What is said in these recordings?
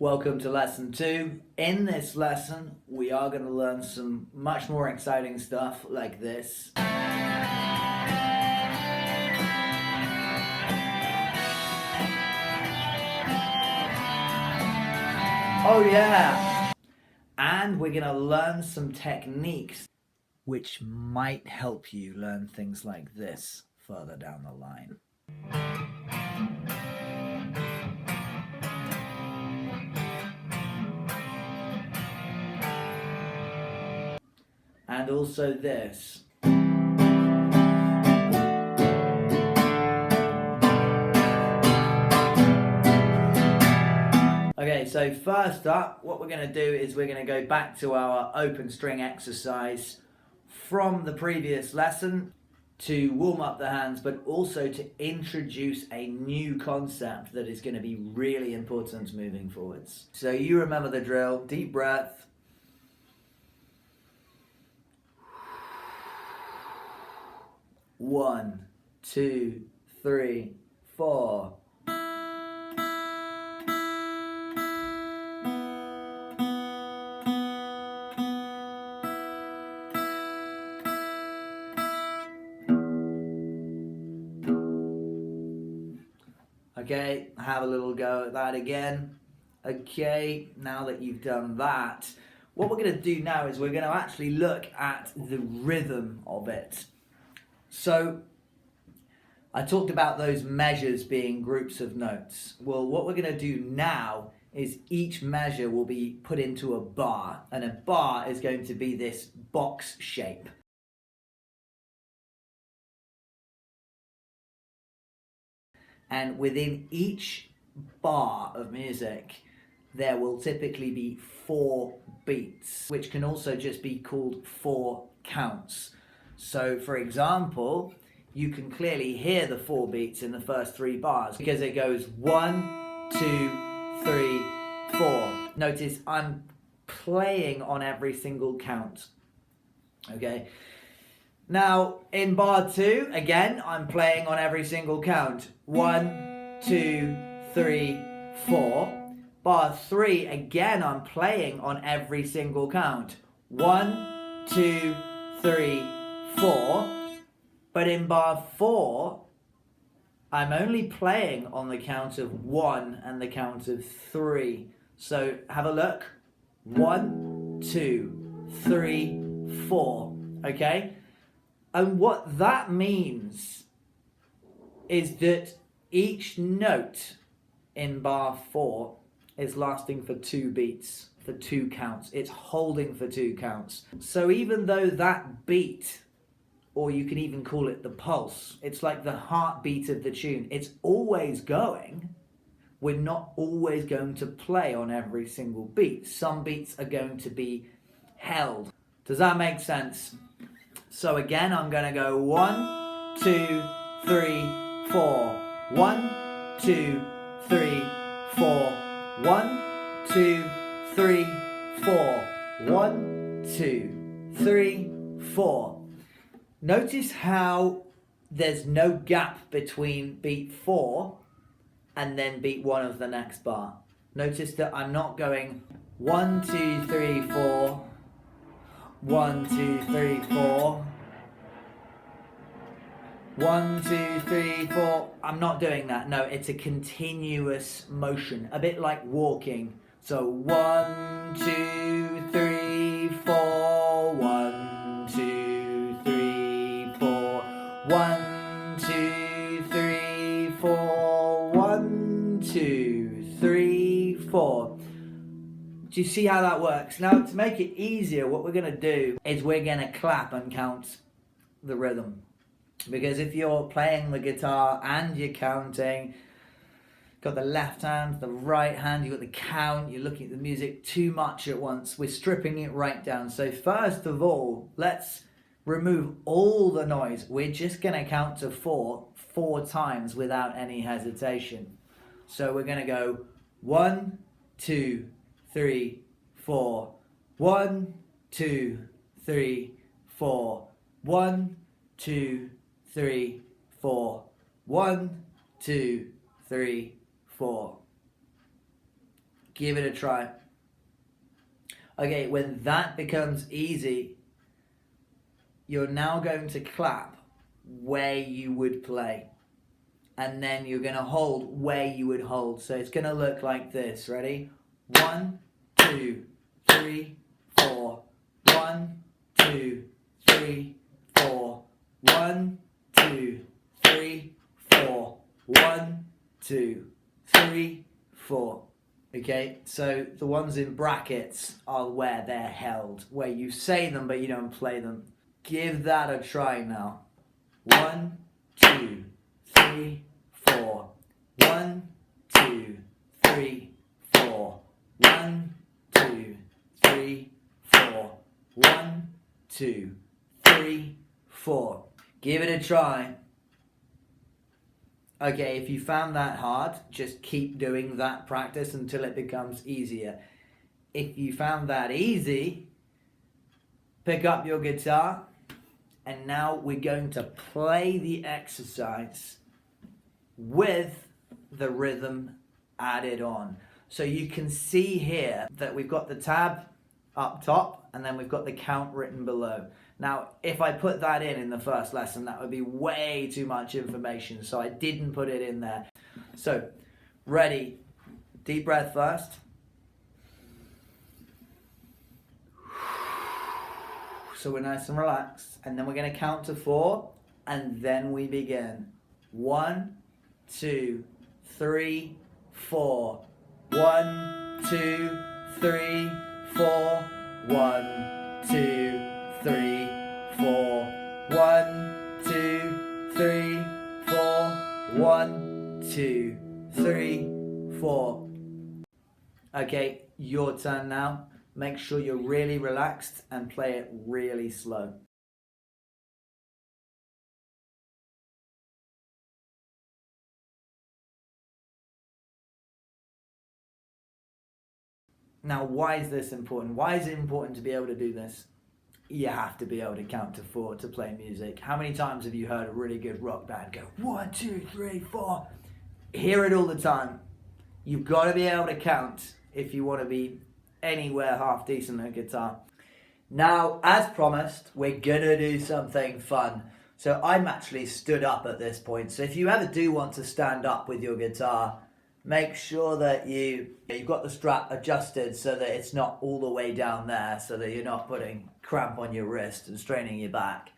Welcome to lesson 2. In this lesson, we are going to learn some much more exciting stuff like this. Oh yeah! And we're going to learn some techniques which might help you learn things like this further down the line. And also this. Okay, so first up, what we're going to do is we're going to go back to our open string exercise from the previous lesson to warm up the hands, but also to introduce a new concept that is going to be really important moving forwards. So you remember the drill, deep breath. One, two, three, four. Okay, have a little go at that again. Okay, now that you've done that, what we're going to do now is we're going to actually look at the rhythm of it. So, I talked about those measures being groups of notes. Well, what we're going to do now is each measure will be put into a bar, and a bar is going to be this box shape. And within each bar of music, there will typically be 4 beats, which can also just be called 4 counts. So, for example, you can clearly hear the 4 beats in the first 3 bars because it goes 1, 2, 3, 4. Notice I'm playing on every single count. Okay. Now, in bar 2, again, I'm playing on every single count. 1, 2, 3, 4. Bar 3, again, I'm playing on every single count. 1, 2, 3, 4. But in bar 4, I'm only playing on the count of 1 and the count of 3. So have a look. 1, 2, 3, 4. Okay? And what that means is that each note in bar 4 is lasting for 2 beats, for 2 counts. It's holding for 2 counts. So even though that beat, or you can even call it the pulse, it's like the heartbeat of the tune, it's always going. We're not always going to play on every single beat. Some beats are going to be held. Does that make sense? So again, I'm going to go 1, 2, 3, 4. 1, 2, 3, 4. 1, 2, 3, 4. 1, 2, 3, 4. Notice how there's no gap between beat 4 and then beat 1 of the next bar. Notice that I'm not going 1, 2, 3, 4. 1, 2, 3, 4. 1, 2, 3, 4. I'm not doing that. No, it's a continuous motion, a bit like walking. So 1, 2, 3, 4. 1, 2, 3, 4. 1, 2, 3, 4. 1, 2, 3, 4. Do you see how that works? Now, to make it easier, what we're going to do is we're going to clap and count the rhythm. Because if you're playing the guitar and you're counting, got the left hand, the right hand, you've got the count, you're looking at the music too much at once. We're stripping it right down. So first of all, let's remove all the noise. We're just going to count to 4 times without any hesitation. So we're going to go 1, 2, 3, 4. 1, 2, 3, 4. 1, 2, 3, 4. 1, 2, 3, 4. Give it a try. Okay, when that becomes easy, you're now going to clap where you would play. And then you're going to hold where you would hold. So it's going to look like this. Ready? 1, 2, 3, 4. 1, 2, 3, 4. 1, 2, 3, 4. 1, 2, 3, 4. Okay, so the ones in brackets are where they're held, where you say them but you don't play them. Give that a try now. 1, 2, 3, 4. 1, 2, 3, 4. 1, 2, 3, 4. 1, 2, 3, 4. Give it a try. Okay, if you found that hard, just keep doing that practice until it becomes easier. If you found that easy, pick up your guitar, and now we're going to play the exercise with the rhythm added on. So you can see here that we've got the tab up top, and then we've got the count written below. Now, if I put that in the first lesson, that would be way too much information, so I didn't put it in there. So, ready? Deep breath first. So we're nice and relaxed, and then we're going to count to 4, and then we begin. 1, 2, 3, 4. 1, 2, 3, 4. 1, 2, 3, 4. 1, 2, 3, 4. 1, 2, 3, 4. Okay, your turn now. Make sure you're really relaxed and play it really slow. Now, why is this important? Why is it important to be able to do this? You have to be able to count to 4 to play music. How many times have you heard a really good rock band go 1, 2, 3, 4? Hear it all the time. You've got to be able to count if you want to be anywhere half decent at guitar. Now, as promised, we're gonna do something fun. So I'm actually stood up at this point. So if you ever do want to stand up with your guitar, make sure that you've got the strap adjusted so that it's not all the way down there, so that you're not putting cramp on your wrist and straining your back.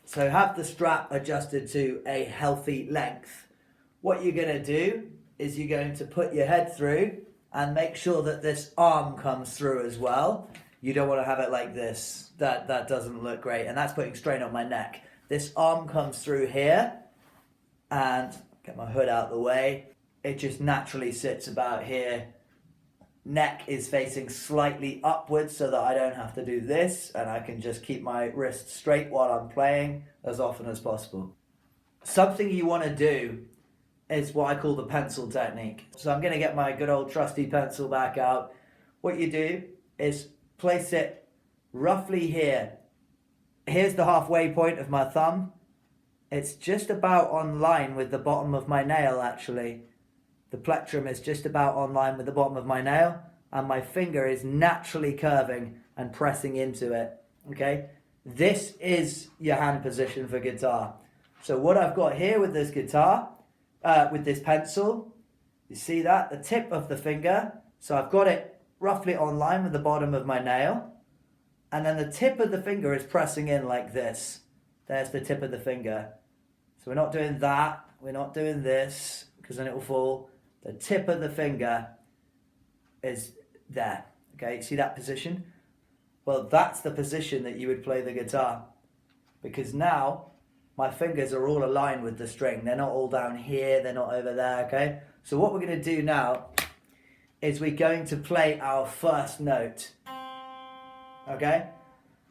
So have the strap adjusted to a healthy length. What you're gonna do is you're going to put your head through and make sure that this arm comes through as well. You don't want to have it like this. That doesn't look great, and that's putting strain on my neck. This arm comes through here, and get my hood out of the way. It just naturally sits about here. Neck is facing slightly upwards so that I don't have to do this, and I can just keep my wrist straight while I'm playing as often as possible. Something you want to do is what I call the pencil technique. So I'm going to get my good old trusty pencil back out. What you do is place it roughly here. Here's the halfway point of my thumb. It's just about on line with the bottom of my nail, actually. The plectrum is just about on line with the bottom of my nail, and my finger is naturally curving and pressing into it. Okay? This is your hand position for guitar. So what I've got here with this guitar, with this pencil, you see that? The tip of the finger. So I've got it roughly on line with the bottom of my nail. And then the tip of the finger is pressing in like this. There's the tip of the finger. So we're not doing that. We're not doing this, because then it will fall. The tip of the finger is there. Okay, see that position? Well, that's the position that you would play the guitar. Because now my fingers are all aligned with the string. They're not all down here, they're not over there, okay? So what we're going to do now is we're going to play our first note. Okay?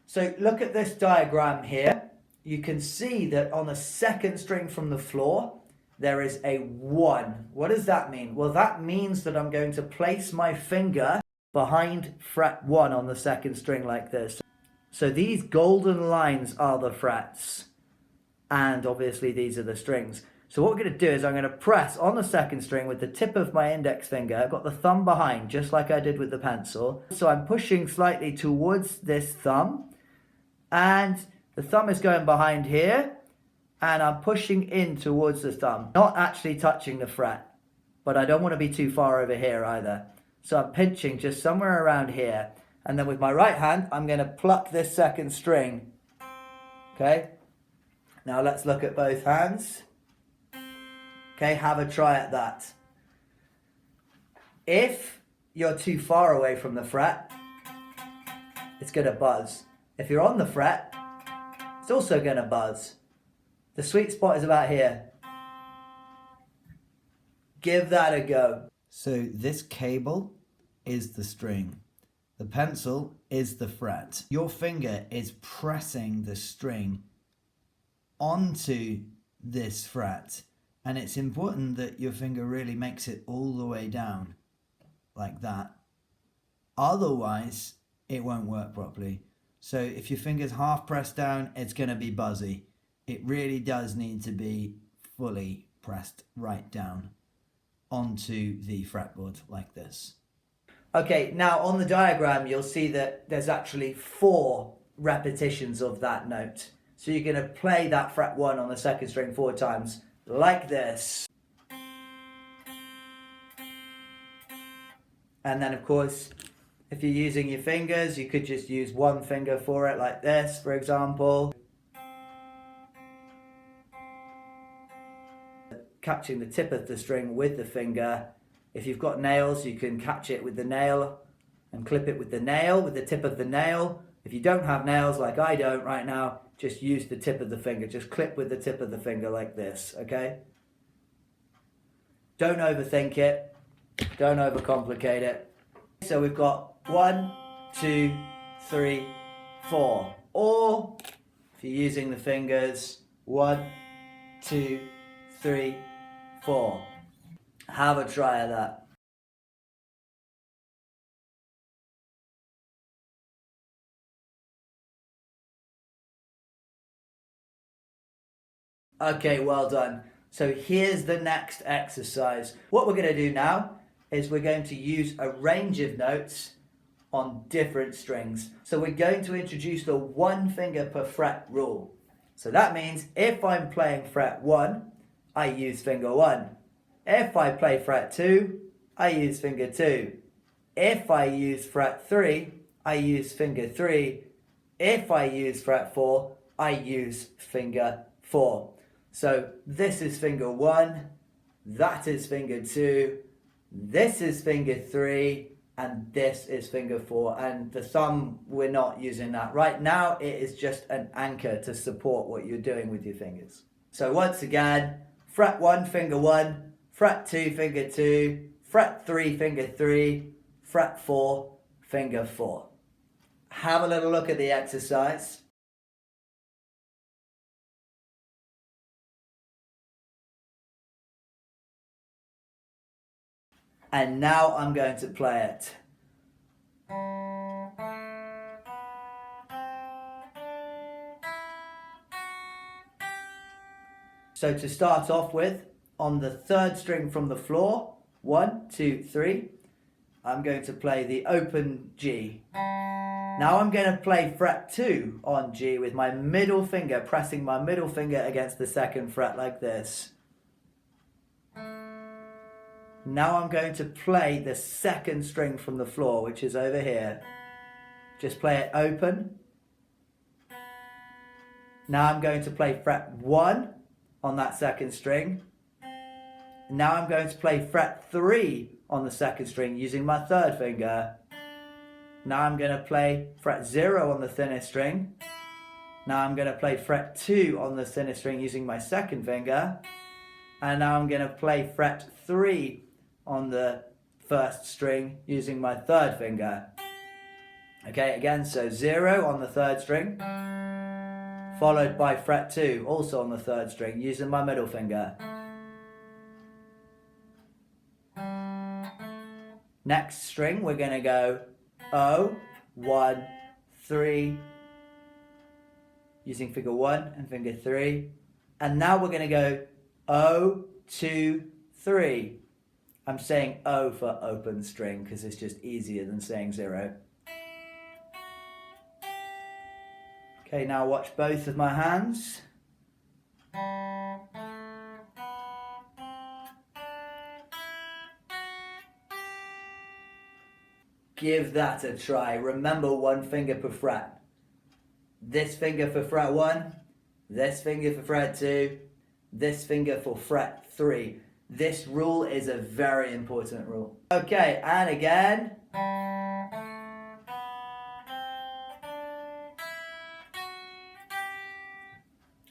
So look at this diagram here. You can see that on the second string from the floor, there is a 1. What does that mean? Well, that means that I'm going to place my finger behind fret 1 on the second string like this. So these golden lines are the frets. And obviously these are the strings. So what we're going to do is I'm going to press on the second string with the tip of my index finger. I've got the thumb behind, just like I did with the pencil. So I'm pushing slightly towards this thumb, and the thumb is going behind here, and I'm pushing in towards the thumb, not actually touching the fret, but I don't want to be too far over here either. So I'm pinching just somewhere around here, and then with my right hand, I'm going to pluck this second string. Okay, now let's look at both hands. Okay, have a try at that. If you're too far away from the fret, it's going to buzz. If you're on the fret, it's also going to buzz. The sweet spot is about here. Give that a go. So this cable is the string. The pencil is the fret. Your finger is pressing the string onto this fret. And it's important that your finger really makes it all the way down, like that. Otherwise, it won't work properly. So if your finger's half pressed down, it's going to be buzzy. It really does need to be fully pressed right down onto the fretboard like this. Okay, now on the diagram, you'll see that there's actually 4 repetitions of that note. So you're going to play that fret 1 on the second string 4 times. Like this. And then of course, if you're using your fingers, you could just use one finger for it, like this, for example. Catching the tip of the string with the finger. If you've got nails, you can catch it with the nail and clip it with the nail, with the tip of the nail. If you don't have nails, like I don't right now, just use the tip of the finger. Just clip with the tip of the finger like this, okay? Don't overthink it. Don't overcomplicate it. So we've got 1, 2, 3, 4. Or, if you're using the fingers, 1, 2, 3, 4. Have a try at that. Okay, well done. So here's the next exercise. What we're going to do now is we're going to use a range of notes on different strings. So we're going to introduce the 1 finger per fret rule. So that means if I'm playing fret 1, I use finger 1. If I play fret 2, I use finger 2. If I use fret 3, I use finger 3. If I use fret 4, I use finger 4. So this is finger 1, that is finger 2, this is finger 3, and this is finger 4. And the thumb, we're not using that. Right now, it is just an anchor to support what you're doing with your fingers. So once again, fret 1, finger 1, fret 2, finger 2, fret 3, finger 3, fret 4, finger 4. Have a little look at the exercise. And now I'm going to play it. So to start off with, on the 3rd string from the floor, 1, 2, 3, I'm going to play the open G. Now I'm going to play fret 2 on G with my middle finger, pressing my middle finger against the 2nd fret like this. Now I'm going to play the 2nd string from the floor, which is over here. Just play it open. Now I'm going to play fret 1 on that 2nd string. Now I'm going to play fret 3 on the 2nd string using my 3rd finger. Now I'm going to play fret 0 on the thinnest string. Now I'm going to play fret 2 on the thinnest string using my 2nd finger. And now I'm going to play fret 3 on the 1st string using my 3rd finger. Okay, again, so 0 on the 3rd string, followed by fret 2, also on the 3rd string, using my middle finger. Next string, we're going to go O, 1, 3, using finger 1 and finger 3. And now we're going to go O, 2, 3. I'm saying O for open string because it's just easier than saying 0. Okay, now watch both of my hands. Give that a try. Remember, one finger per fret. This finger for fret 1, this finger for fret 2, this finger for fret 3. This rule is a very important rule. Okay, and again.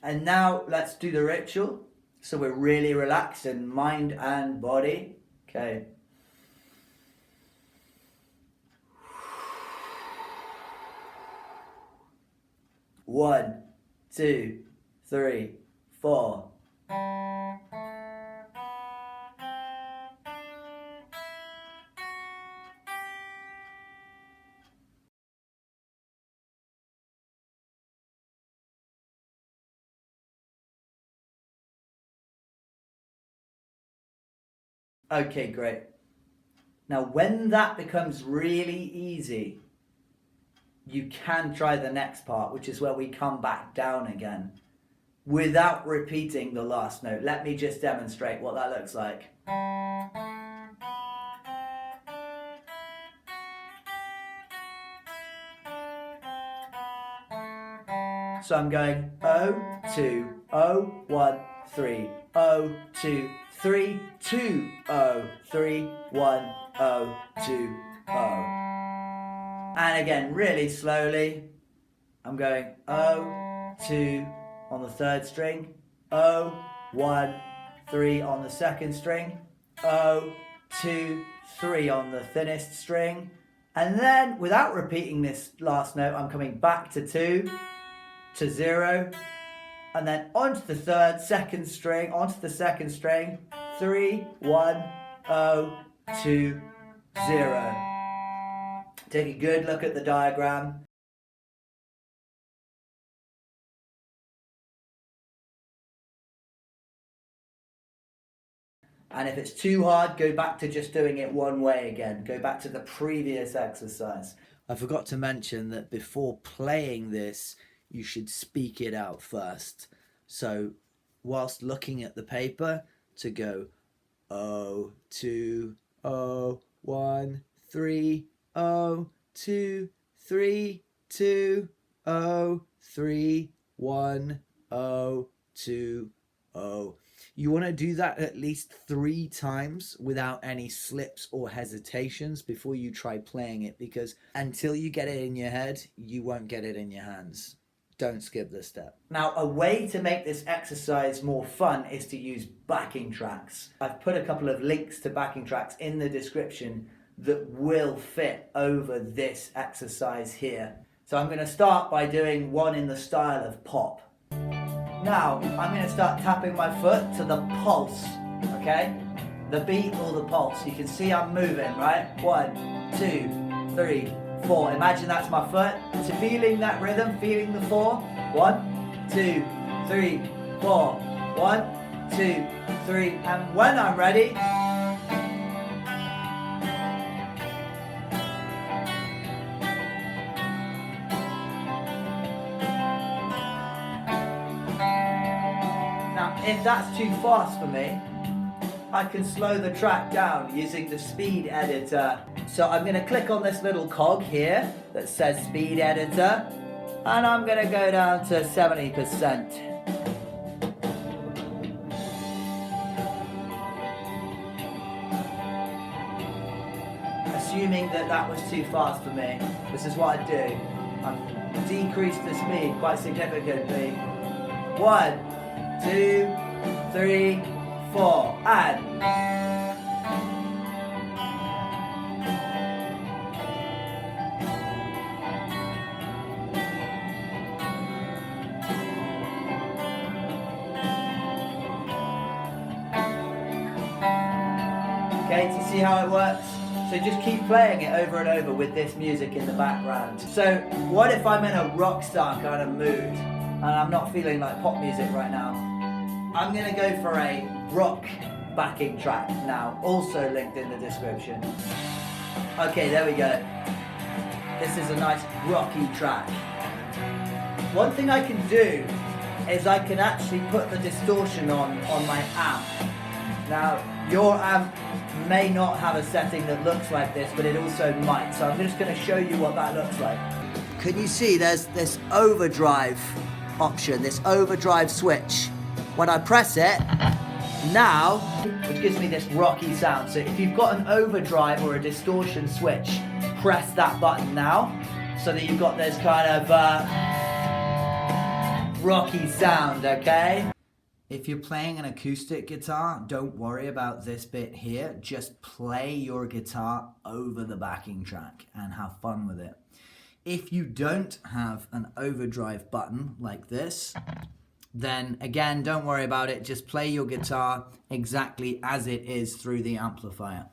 And now let's do the ritual. So we're really relaxed in mind and body. Okay. One, 2, 3, 4. Okay, great. Now, when that becomes really easy, you can try the next part, which is where we come back down again without repeating the last note. Let me just demonstrate what that looks like. So I'm going O, 2, O, 1, 3, O, 2, 3, 2, O, 3, 1, O, 2, O. And again, really slowly, I'm going O, 2 on the third string, O, 1, 3 on the second string, O, 2, 3 on the thinnest string, and then without repeating this last note, I'm coming back to 2, to 0, and then onto the third, second string, onto the second string, 3, 1, O, 2, 0. Take a good look at the diagram. And if it's too hard, go back to just doing it one way again. Go back to the previous exercise. I forgot to mention that before playing this, you should speak it out first. So whilst looking at the paper, to go O, 2, O, 1, 3, O, 2, 3, 2, O, 3, 1, O, 2, O. You want to do that at least 3 times without any slips or hesitations before you try playing it, because until you get it in your head, you won't get it in your hands. Don't skip this step. Now, a way to make this exercise more fun is to use backing tracks. I've put a couple of links to backing tracks in the description that will fit over this exercise here. So I'm going to start by doing one in the style of pop. Now, I'm going to start tapping my foot to the pulse, okay? The beat or the pulse. You can see I'm moving, right? 1, 2, 3, 4. Imagine that's my foot. So feeling that rhythm, feeling the 4. 1, 2, 3, 4. 1, 2, 3. And when I'm ready, if that's too fast for me, I can slow the track down using the speed editor. So I'm going to click on this little cog here that says speed editor, and I'm going to go down to 70%. Assuming that that was too fast for me, this is what I do. I've decreased the speed quite significantly. 1, 2, 3, 4, and okay, do you see how it works? So just keep playing it over and over with this music in the background. So what if I'm in a rock star kind of mood and I'm not feeling like pop music right now? I'm going to go for a rock backing track now, also linked in the description. Okay, there we go. This is a nice rocky track. One thing I can do is I can actually put the distortion on my amp. Now, your amp may not have a setting that looks like this, but it also might. So I'm just going to show you what that looks like. Can you see there's this overdrive option, this overdrive switch. When I press it, now, it gives me this rocky sound. So if you've got an overdrive or a distortion switch, press that button now, so that you've got this kind of rocky sound, okay? If you're playing an acoustic guitar, don't worry about this bit here. Just play your guitar over the backing track and have fun with it. If you don't have an overdrive button like this, then again, don't worry about it. Just play your guitar exactly as it is through the amplifier.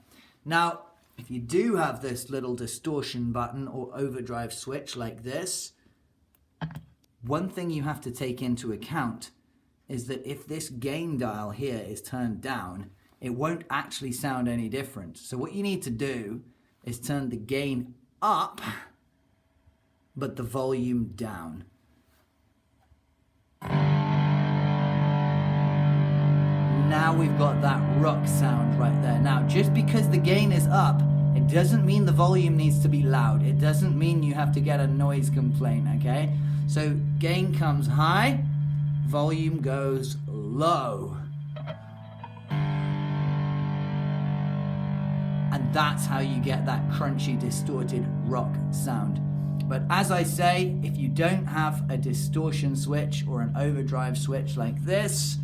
Now, if you do have this little distortion button or overdrive switch like this, one thing you have to take into account is that if this gain dial here is turned down, it won't actually sound any different. So what you need to do is turn the gain up, but the volume down. Now we've got that rock sound right there. Now, just because the gain is up, it doesn't mean the volume needs to be loud. It doesn't mean you have to get a noise complaint, okay? So gain comes high, volume goes low. And that's how you get that crunchy, distorted rock sound. But as I say, if you don't have a distortion switch or an overdrive switch like this,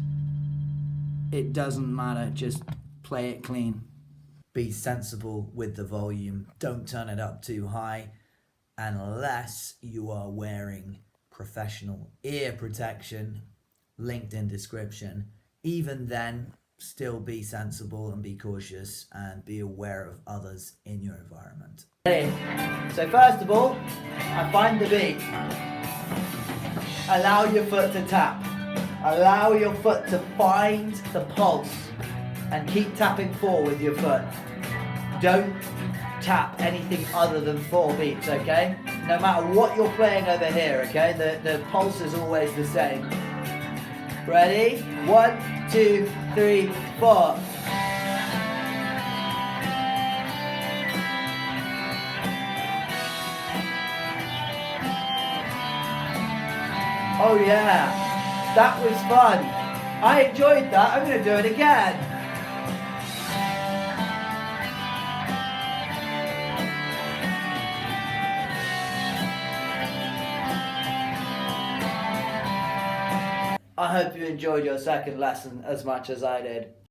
it doesn't matter, just play it clean. Be sensible with the volume. Don't turn it up too high unless you are wearing professional ear protection, linked in description. Even then, still be sensible and be cautious and be aware of others in your environment. So first of all, I find the beat. Allow your foot to tap. Allow your foot to find the pulse and keep tapping 4 with your foot. Don't tap anything other than 4 beats, okay? No matter what you're playing over here, okay? The pulse is always the same. Ready? 1, 2, 3, 4. Oh yeah, that was fun. I enjoyed that. I'm going to do it again. I hope you enjoyed your second lesson as much as I did.